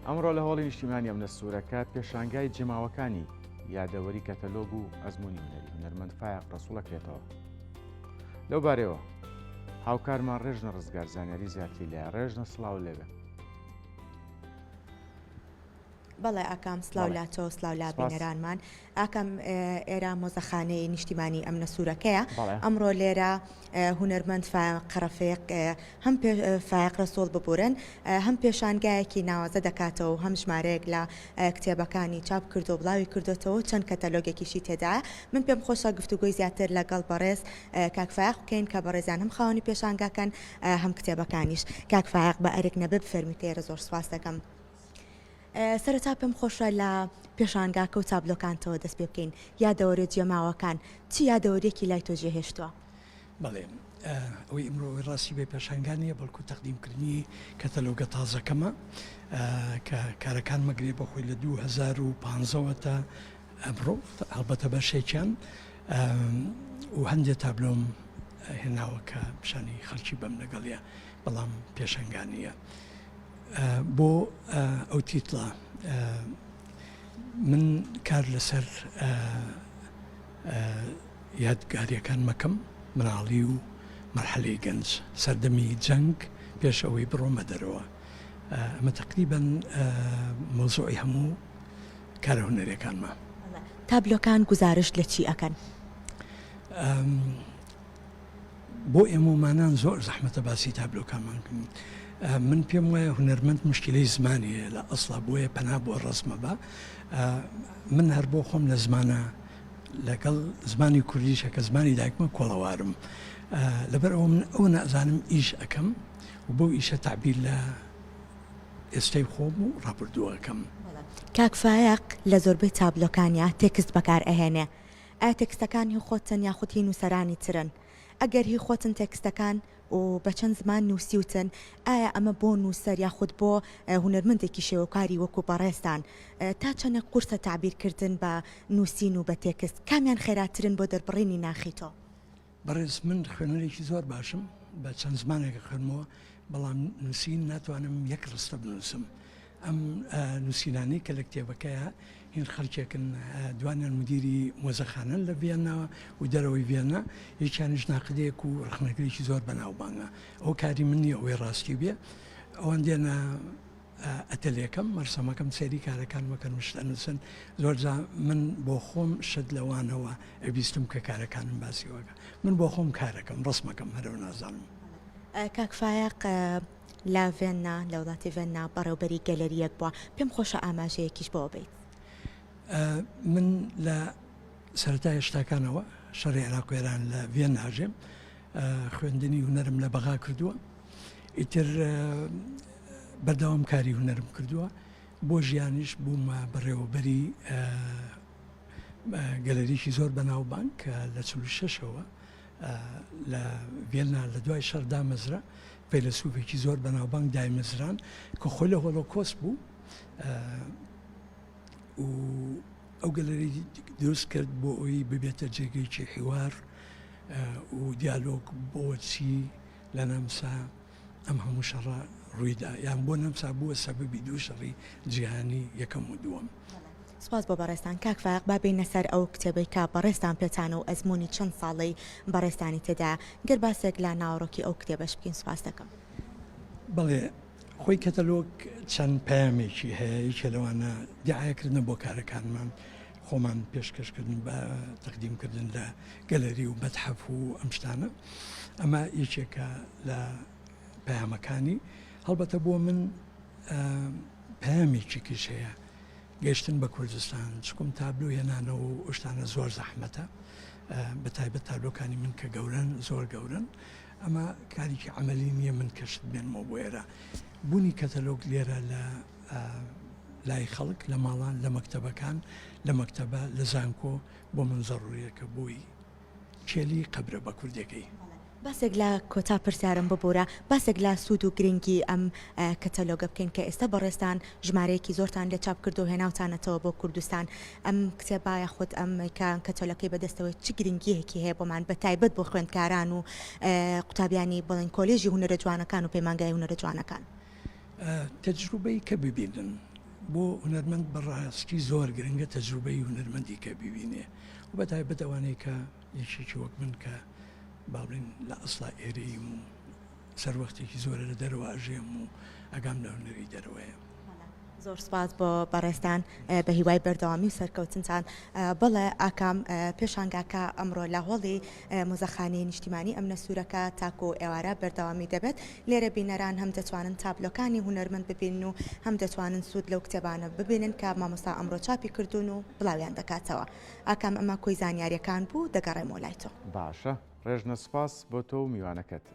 ئەمڕۆ لە هۆڵی نیشتیمانی ئەمنە سوورەکە پێشانگای جێماوەکانی یادەوەری کەتەلۆگ و ئەزمموی هونەری هونەرمەند فایق ڕسوولەکرێتەوە. لەو بارەوە هاوکارمان ڕێژنە ڕزگار زانیاری زیاتری لە ڕێژنە سڵاو لێوێ. بەڵێ ئاکام سلااو لا تۆ سلااو لا بینەرانمان ئاکەم ئێرە مۆزەخانەی نیشتیمانی ئەمنە سوورەکەیە ئەمڕۆ لێرە هونەرمەند قەرەفێق هەم فایق ڕسوول ببورن هەم پێشانگایەکی ناوازە دەکاتەوە و هەم ژمارەیەک لە کتێبەکانی چاپ کردو و بڵاوی کردوێتەوە چەند کەتەلۆگێکیشی تێدایە. من پێم خۆشە گفتوگوی زیاتر لەگەڵ بەڕێز کاک فایق بکەین کە بەڕێزان هەم خاوەنی پێشانگاکەن هەم کتێبەکانیش. کاک فایق بە ئەرێک نەبێ بفەرمی تێرە زۆر سواس دەکەم. سەرەتا پێم خۆشە لە پێشانگاکە و تابلۆکانتەوە دەست پێ بکەین یادەوەرێت جێماوەکان چی یادەوەرێکی لای تۆ جێهێشتووە؟ بەڵێ ئەوەی ئەمڕۆ ڕاستی بێ پێشانگانیە بەڵکو تەقدیمکردنی کەتەلۆگە تازەکەمە کە کارەکان مەگرێ بەخۆی لە 2015 تا ئەمڕۆ هەڵبەتە بەشێکیان و هەندێک تابلۆم هێناوە کە پیشانی خەڵکی بەم لەگەڵیە بەڵام پێشانگانیە. بۆ ئەو تیتڵە من کار لەسەر یادگاریەکان مەکەم مناڵی و مەرحەلەی گەنج سەردەمی جەنگ پێش ئەوەی بڕۆمە دەرەوە. ئەمە تقریبەن مۆزوعی هەموو کارە هونەرەکانمە. تابلۆکان گزارش لە چی ئەکەن؟ بۆ ئێمەمانان زۆر زەحمەتە باسی تابلۆکانمان بکەین. من پێم وایە هونەرمەند مشکلەی زمانیە لە ئەسڵا بۆیە پەنا بۆ ڕسمە بە من هەر بۆ خۆم لە زمانە لەگەڵ زمانی کوردیشە کە زمانی دایکمە کۆڵەوارم لەبەرەوە من ئەو نازانم ئیش ئەەکەم و بۆ ئیشە تعبیر لە ئێستای خۆم و ڕابردووەکەم. کاک فایق لە زۆربەی تابلۆکانیا تێکست بەکار ئەهێنێ ئایا تێکستەکانی خۆتن یاخود هی نووسەرانی ترن؟ ئەگەر هی خۆتن تێکستەکان و بە چەند زمان نووسیوتن ئایا ئەمە بۆ نووسەر یاخود بۆ هونەرمەندێکی شێوەکاری وەکو بەڕێستان تا چەندە قورسە تعبیرکردن بە نووسین و بە تێکست کامیان خێراترن بۆ دەربڕینی ناخیتۆ؟ بەڕێز من خوێنەرێکی زۆر باشم بە چەند زمانێکە خوێنمەوە بەڵام نووسین ناتوانم یەک ڕستە بنووسم. ئەم نووسینانەی کە لە کتێبەکەیە هین خەڵکێکن دوانیان مدیری مۆزەخانە لە ڤێناوە و دەرەوەی ڤێنە یەکیانش ناقدەیەک و ڕخنەگرێکی زۆر بەناوبانگە. ئەو کاری من نییە ئەوەی ڕاستی بێ ئەوان دێنە ئەتەلێکم مەرسەمەکەم سێری کارەکان مەکەن شتە نووسن زۆرجا من بۆ خۆم شت لەوانەوە ئەویستم کە کارەکانم باسیوەکە من بۆ خۆم کارەکەم ڕسمەکەم هەرەوە نازانم. کاک فایق لە ڤێننا لە وڵاتی ڤێننا بەڕێوبەری گەلەریەک بووە پێم خۆشە ئاماژەیەکیش بۆ بیت. من لە سەرەتای شتاکانەوە شەڕی عێراق و ئێران لە ڤێنناژێم خوێندنی هونەرم لە بەغا کردووە ئیتر بەردەوام کاری هونەرم کردووە بۆ ژیانیش بوومە بەڕێوەبەری گەلەریکی زۆر بەناوبانگ کە لە 46ەوە لە ڤێننا لە دوای شەڕ دامەزرا فەیلسوفێکی زۆر بەناوبانگ دایمەزران کە خۆی لە هۆلۆکۆست بوو و ئەو گەلەری دروست کرد بۆ ئەوی ببێتە جێگەیکی حیوار و دیالۆگ بۆچی لە نەمسا ئەم هەموو شەڕە ڕوویدا یان بۆ نەمسا بووە سەبەبی دوو شەڕی جیهانی یەکەم و دووەم. سپاس بۆ بەڕێستان. کاک فایق با بینە سەر ئەو کتێبەی کە بەڕێستان پێتانە و ئەزمموی چەند ساڵەی بەڕێستانی تێدا گەر باسێک لە ناوەڕۆکی ئەو کتێبەش بکەین. سپاس دەکەم. بەڵێ خۆی کەتەلۆگ چەند پەیامێکی هەیە یەکێ لەوانە دیعایەکردنە بۆ کارەکانمان خۆمان پێشکەشکردن بە تەقدیمکردن لە گەلەری و مەتحەف و ئەم شتانە ئەمە یەکێکە لە پەیامەکانی. هەڵبەتە بۆ من پەیامێکیش هەیە گەشتن بە کوردستان چکم تابلو هێنانەوە و ئەشتانە زۆر زەحمەتە بە تایبەت تابلۆکانی من کە گەورن زۆر گەورن ئەمە کارێکی عملی نییە من کەشت بێنمەوە بۆ ئێرە بوونی کەتەلۆگ لێرە لە لای خەڵک لە ماڵان لە مەکتەبەکان لە مەکتەبە لە زانکۆ بۆ من زەڕوریەکە بووی کێلی قەبرە بە کوردەکەی. باسێک لە کۆتا پرسیارم ببوورە باسێک لە سوود و گرنگی ئەم کەتەلۆگە بکەین کە ئێستا بەڕێستان ژمارەیەکی زۆرتان لە چاپ کرد و هێناوتانەتەوە بۆ کوردستان ئەم کتێبایە خۆت ئەم کەتەلۆگەکەی بەدەستەوە چ گرنگیەکی هەیە بۆمان بە تایبەت بۆ خوێندکاران و قوتابیانی بڵێن کۆلێژی هونەرە جوانەکان و پەیمانگای هونەرە جوانەکان؟ تەجروبەی کە ببینن بۆ هونەرمەند بەڕاستی زۆر گرنگە تەجروبەی هونەرمەندی کە ببینێ و بەتایبەت ئەوانەی کە یەکێکی وەک من کە باڵین لە ئەسڵا ئێرەیم و سەروەختێکی زۆرە لە دەرەواژێم و ئەگام لە هونەری دەرەوەیە. زۆر سپاس بۆ بەڕێستان بە هیوای بەردەوامی و سەرکەوتنتان. بڵێ ئاکام پێشانگاکە ئەمڕۆ لە هۆڵی مۆزەخانەی نیشتیمانی ئەمنە سوورەکە تاکو ئێوارە بەردەوامی دەبێت. لێرە بینەران هەم دەتوانن تابلۆکانی هونەرمەند ببینن و هەم دەتوانن سوود لەو کتێبانە ببینن کە مامۆستا ئەمڕۆ چاپی کردوون و بڵاویان دەکاتەوە. ئاکام ئەمە کۆی زانیاریەکان بوو، دەگەڕێمەوە لای تۆ. باشە، ڕێژنە سپاس بۆ تۆ و میوانەکەت.